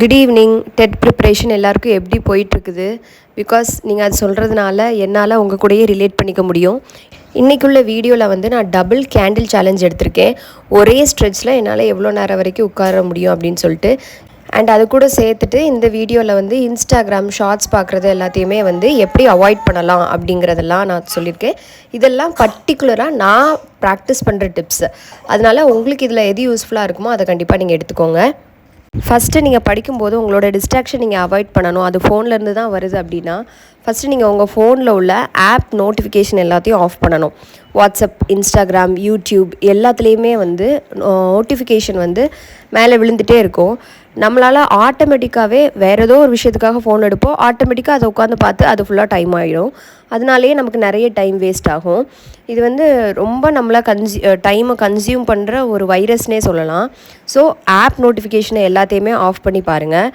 Good evening. Dead preparation எல்லாருக்கும் எப்படி போயிட்டுருக்குது? பிகாஸ் நீங்கள் அது சொல்கிறதுனால என்னால் உங்கள் கூடயே ரிலேட் பண்ணிக்க முடியும். இன்றைக்குள்ள வீடியோவில் வந்து நான் டபுள் கேண்டில் சேலஞ்ச் எடுத்திருக்கேன். ஒரே ஸ்ட்ரெச்சில் என்னால் எவ்வளோ நேரம் வரைக்கும் உட்கார முடியும் அப்படின்னு சொல்லிட்டு. அண்ட் அது கூட சேர்த்துட்டு இந்த வீடியோவில் வந்து இன்ஸ்டாகிராம் ஷார்ட்ஸ் பார்க்குறது எல்லாத்தையுமே வந்து எப்படி அவாய்ட் பண்ணலாம் அப்படிங்கிறதெல்லாம் நான் சொல்லியிருக்கேன். இதெல்லாம் பர்டிகுலராக நான் ப்ராக்டிஸ் பண்ணுற டிப்ஸ். அதனால் உங்களுக்கு இதில் எது யூஸ்ஃபுல்லாக இருக்குமோ அதை கண்டிப்பாக நீங்கள் எடுத்துக்கோங்க. ஃபஸ்ட்டு நீங்கள் படிக்கும்போது உங்களோட டிஸ்ட்ராக்ஷன் நீங்கள் அவாய்ட் பண்ணணும். அது ஃபோன்லேருந்து தான் வருது அப்படின்னா ஃபஸ்ட்டு நீங்கள் உங்கள் ஃபோனில் உள்ள ஆப் நோட்டிஃபிகேஷன் எல்லாத்தையும் ஆஃப் பண்ணணும். வாட்ஸ்அப், இன்ஸ்டாகிராம், யூடியூப் எல்லாத்துலேயுமே வந்து நோட்டிஃபிகேஷன் வந்து மேலே விழுந்துகிட்டே இருக்கும். நம்மளால் ஆட்டோமேட்டிக்காகவே வேறு ஏதோ ஒரு விஷயத்துக்காக ஃபோன் எடுப்போம். ஆட்டோமேட்டிக்காக அதை உட்காந்து பார்த்து அது ஃபுல்லாக டைம் ஆகிடும். அதனாலேயே நமக்கு நிறைய டைம் வேஸ்ட் ஆகும். இது வந்து ரொம்ப நம்மளை டைமை கன்சியூம் பண்ணுற ஒரு வைரஸ்னே சொல்லலாம். ஸோ ஆப் நோட்டிஃபிகேஷனை எல்லாத்தையுமே ஆஃப் பண்ணி பாருங்கள்.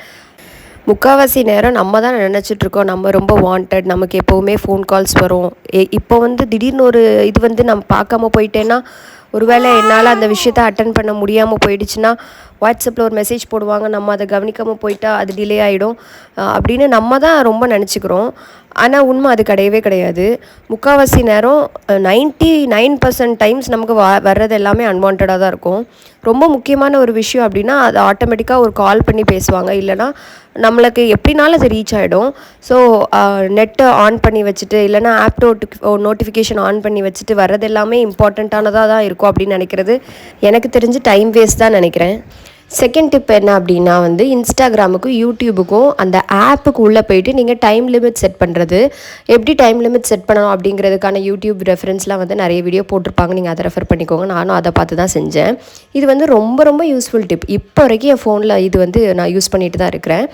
முக்கால்வாசி நேரம் நம்ம தான் நினச்சிட்ருக்கோம் நம்ம ரொம்ப வாண்டட், நமக்கு எப்போவுமே ஃபோன் கால்ஸ் வரும். இப்போ வந்து திடீர்னு ஒரு இது வந்து நம்ம பார்க்காம போயிட்டேன்னா, ஒருவேளை என்னால் அந்த விஷயத்தை அட்டன் பண்ண முடியாமல் போயிடுச்சுன்னா வாட்ஸ்அப்பில் ஒரு மெசேஜ் போடுவாங்க, நம்ம அதை கவனிக்காமல் போயிட்டா அது டிலே ஆகிடும் அப்படின்னு நம்ம தான் ரொம்ப நினச்சிக்கிறோம். ஆனால் உண்மை அது கிடையவே கிடையாது. முக்கால்வாசி நேரம் 99% டைம்ஸ் நமக்கு வர்றது எல்லாமே அன்வான்டாக தான் இருக்கும். ரொம்ப முக்கியமான ஒரு விஷயம் அப்படின்னா அது ஆட்டோமேட்டிக்காக ஒரு கால் பண்ணி பேசுவாங்க, இல்லைனா நம்மளுக்கு எப்படினாலும் அது ரீச் ஆகிடும். ஸோ நெட்டை ஆன் பண்ணி வச்சுட்டு இல்லைனா ஆப் நோட்டிஃபிகேஷன் ஆன் பண்ணி வச்சுட்டு வர்றது எல்லாமே இம்பார்ட்டண்ட்டானதாக தான் இருக்கும் அப்படின்னு நினைக்கிறது எனக்கு தெரிஞ்சு டைம் வேஸ்ட் தான் நினைக்கிறேன். செகண்ட் டிப் என்ன அப்படின்னா வந்து இன்ஸ்டாகிராமுக்கும் யூடியூபுக்கும் அந்த ஆப்புக்கு உள்ளே போயிட்டு நீங்கள் டைம் லிமிட் செட் பண்ணுறது. எப்படி டைம் லிமிட் செட் பண்ணணும் அப்படிங்கிறதுக்கான யூடியூப் ரெஃபரன்ஸ்லாம் வந்து நிறைய வீடியோ போட்டிருப்பாங்க, நீங்கள் அதை ரெஃபர் பண்ணிக்கோங்க. நானும் அதை பார்த்து தான் செஞ்சேன். இது வந்து ரொம்ப ரொம்ப யூஸ்ஃபுல் டிப். இப்போ வரைக்கும் என் ஃபோனில் இது வந்து நான் யூஸ் பண்ணிட்டு தான் இருக்கிறேன்.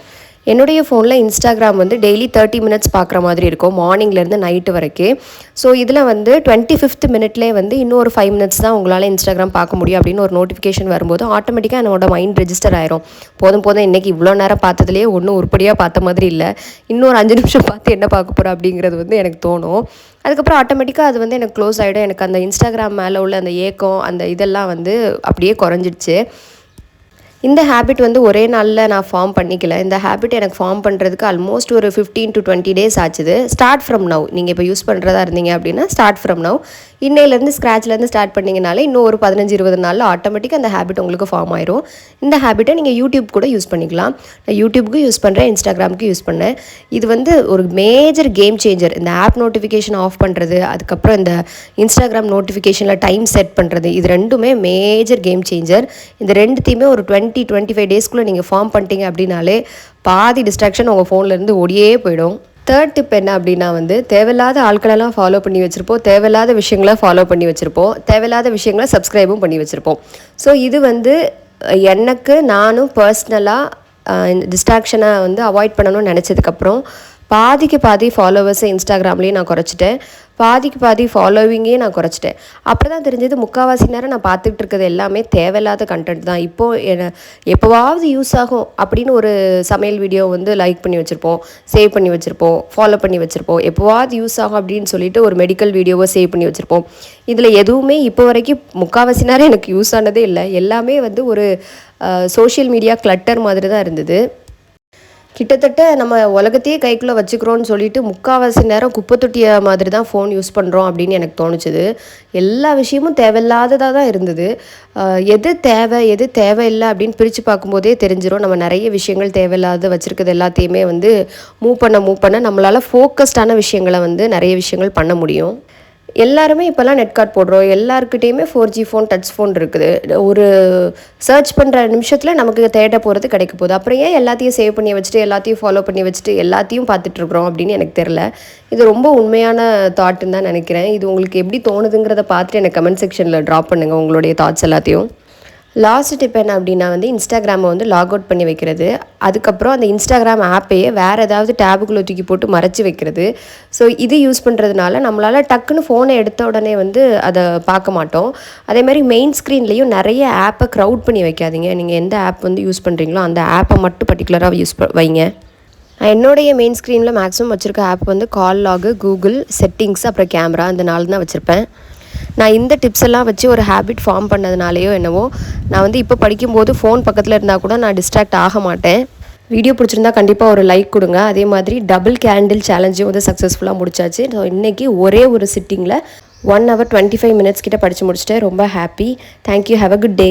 என்னுடைய ஃபோனில் இன்ஸ்டாகிராம் வந்து டெய்லி 30 மினிட்ஸ் பார்க்குற மாதிரி இருக்கும், மார்னிங்லேருந்து நைட்டு வரைக்கும். ஸோ இதில் வந்து 25th மினிட்லேயே வந்து இன்னும் ஒரு 5 மினிட்ஸ் தான் உங்களால் இன்ஸ்டாகிராம் பார்க்க முடியும் அப்படின்னு ஒரு நோட்டிஃபிகேஷன் வரும்போது ஆட்டோமேட்டிக்காக என்னோட மைண்ட் ரெஜிஸ்டர் ஆயிரும். போதும் இன்றைக்கி இவ்வளோ நேரம் பார்த்ததுலேயே ஒன்றும் உருப்படியாக பார்த்த மாதிரி இல்லை, இன்னொரு 5 நிமிஷம் பார்த்து என்ன பார்க்க போகிறோம் அப்படிங்கிறது வந்து எனக்கு தோணும். அதுக்கப்புறம் ஆட்டோமேட்டிக்காக அது வந்து எனக்கு க்ளோஸ் ஆகிடும். எனக்கு அந்த இன்ஸ்டாகிராம் மேலே உள்ள அந்த ஏக்கம், அந்த இதெல்லாம் வந்து அப்படியே குறைஞ்சிடுச்சு. இந்த ஹேபிட் வந்து ஒரே நாளில் நான் ஃபார்ம் பண்ணிக்கல. இந்த ஹேபிட் எனக்கு ஃபார்ம் பண்ணுறதுக்கு ஆல்மோஸ்ட் ஒரு 15 to 20 days ஆச்சுது. Start from now. நீங்கள் இப்போ யூஸ் பண்ணுறதா இருந்தீங்க அப்படின்னா ஸ்டார்ட் ஃப்ரம் நவ். இன்னையிலேருந்து ஸ்க்ராட்ச்லேருந்து ஸ்டார்ட் பண்ணிங்கனாலே இன்னும் ஒரு 15-20 நாளில் ஆட்டோமேட்டிக்காக அந்த ஹேபிட் உங்களுக்கு ஃபார்ம் ஆயிரும். இந்த ஹேபிட்டை நீங்கள் யூடியூப் கூட யூஸ் பண்ணிக்கலாம். நான் யூடியூப்புக்கும் யூஸ் பண்ணுறேன், இன்ஸ்டாகிராமுக்கும் யூஸ் பண்ணேன். இது வந்து ஒரு மேஜர் கேம் சேஞ்சர். இந்த ஆப் நோட்டிஃபிகேஷன் ஆஃப் பண்ணுறது, அதுக்கப்புறம் இந்த இன்ஸ்டாகிராம் நோட்டிஃபிகேஷனில் டைம் செட் பண்ணுறது, இது ரெண்டுமே மேஜர் கேம் சேஞ்சர். இந்த ரெண்டுத்தையுமே ஒரு 20-25 டேஸ்க்குள்ளே நீங்கள் ஃபார்ம் பண்ணிட்டீங்க அப்படின்னாலே பாதி டிஸ்ட்ராக்ஷன் உங்கள் ஃபோன்லேருந்து ஓடியே போயிடும். தேர்ட் டிப் என்ன அப்படின்னா வந்து தேவையில்லாத ஆட்களெல்லாம் ஃபாலோ பண்ணி வச்சுருப்போம், தேவையில்லாத விஷயங்களை ஃபாலோ பண்ணி வச்சுருப்போம், தேவையில்லாத விஷயங்களை சப்ஸ்கிரைபும் பண்ணி வச்சுருப்போம். ஸோ இது வந்து எனக்கு நானும் பர்சனலாக டிஸ்ட்ராக்ஷனை வந்து அவாய்ட் பண்ணணும்னு நினச்சதுக்கப்புறம் பாதிக்கு பாதி ஃபாலோவர்ஸை இன்ஸ்டாகிராம்லேயும் நான் குறைச்சிட்டேன், பாதிக்கு பாதி ஃபாலோவிங்கே நான் குறைச்சிட்டேன். அப்போ தான் தெரிஞ்சது முக்கால்வாசி நேரம் நான் பார்த்துக்கிட்டு இருக்கிறது எல்லாமே தேவையில்லாத கண்டென்ட் தான். இப்போது எப்போவாவது யூஸ் ஆகும் அப்படின்னு ஒரு சமையல் வீடியோ வந்து லைக் பண்ணி வச்சுருப்போம், சேவ் பண்ணி வச்சுருப்போம், ஃபாலோ பண்ணி வச்சுருப்போம். எப்போவாவது யூஸ் ஆகும் அப்படின்னு சொல்லிட்டு ஒரு மெடிக்கல் வீடியோவை சேவ் பண்ணி வச்சுருப்போம். இதில் எதுவுமே இப்போ வரைக்கும் முக்கால்வாசி நேரம் எனக்கு யூஸ் ஆனதே இல்லை. எல்லாமே வந்து ஒரு சோஷியல் மீடியா கிளட்டர் மாதிரி தான் இருந்தது. கிட்டத்தட்ட நம்ம உலகத்தையே கைக்குள்ளே வச்சுக்கிறோன்னு சொல்லிட்டு முக்கால்வாசி நேரம் குப்பை தொட்டிய மாதிரி தான் ஃபோன் யூஸ் பண்ணுறோம் அப்படின்னு எனக்கு தோணுச்சுது. எல்லா விஷயமும் தேவையில்லாததாக தான் இருந்தது. எது தேவை எது தேவையில்லை அப்படின்னு பிரித்து பார்க்கும்போதே தெரிஞ்சிடும். நம்ம நிறைய விஷயங்கள் தேவையில்லாத வச்சுருக்கிறது எல்லாத்தையுமே வந்து மூவ் பண்ண நம்மளால் ஃபோக்கஸ்டான விஷயங்களை வந்து நிறைய விஷயங்கள் பண்ண முடியும். எல்லாருமே இப்போல்லாம் நெட் கார்ட் போடுறோம், எல்லாருக்கிட்டேயுமே 4G ஃபோன், டச் ஃபோன் இருக்குது. ஒரு சர்ச் பண்ணுற நிமிஷத்தில் நமக்கு தேட போகிறது கிடைக்க போகுது. அப்புறம் ஏன் எல்லாத்தையும் சேவ் பண்ணி வச்சுட்டு எல்லாத்தையும் ஃபாலோ பண்ணி வச்சுட்டு எல்லாத்தையும் பார்த்துட்ருக்குறோம் அப்படின்னு எனக்கு தெரில. இது ரொம்ப உண்மையான தாட்டுன்னு தான் நினைக்கிறேன். இது உங்களுக்கு எப்படி தோணுதுங்கிறத பார்த்துட்டு எனக்கு கமெண்ட் செக்ஷனில் ட்ராப் பண்ணுங்கள் உங்களுடைய தாட்ஸ் எல்லாத்தையும். லாஸ்ட் டிப் என்ன அப்படின்னா வந்து இன்ஸ்டாகிராமை வந்து லாக் அவுட் பண்ணி வைக்கிறது. அதுக்கப்புறம் அந்த இன்ஸ்டாகிராம் ஆப்பையே வேறு ஏதாவது டேபுக்குள்ளே தூக்கி போட்டு மறைச்சி வைக்கிறது. ஸோ இது யூஸ் பண்ணுறதுனால நம்மளால் டக்குன்னு ஃபோனை எடுத்த உடனே வந்து அதை பார்க்க மாட்டோம். அதே மாதிரி மெயின் ஸ்க்ரீன்லேயும் நிறைய ஆப்பை க்ரௌட் பண்ணி வைக்காதீங்க. நீங்கள் எந்த ஆப் வந்து யூஸ் பண்ணுறீங்களோ அந்த ஆப்பை மட்டும் பர்டிகுலராக வைங்க. என்னுடைய மெயின் ஸ்க்ரீனில் மேக்ஸிமம் வச்சுருக்க ஆப் வந்து கால் லாகு, கூகுள், செட்டிங்ஸ், அப்புறம் கேமரா, இந்த 4 தான் வச்சுருப்பேன். நான் இந்த டிப்ஸ் எல்லாம் வச்சு ஒரு ஹேபிட் ஃபார்ம் பண்ணதுனாலேயோ என்னவோ நான் வந்து இப்போ படிக்கும்போது ஃபோன் பக்கத்தில் இருந்தால் கூட நான் டிஸ்ட்ராக்ட் ஆக மாட்டேன். வீடியோ பிடிச்சிருந்தா கண்டிப்பாக ஒரு லைக் கொடுங்க. அதே மாதிரி டபுள் கேண்டில் சேலஞ்சையும் வந்து சக்ஸஸ்ஃபுல்லாக முடிச்சாச்சு. ஸோ இன்றைக்கி ஒரே ஒரு சிட்டிங்கில் 1 hour 25 minutes கிட்ட படித்து முடிச்சிட்டேன். ரொம்ப happy. Thank you. Have a good day.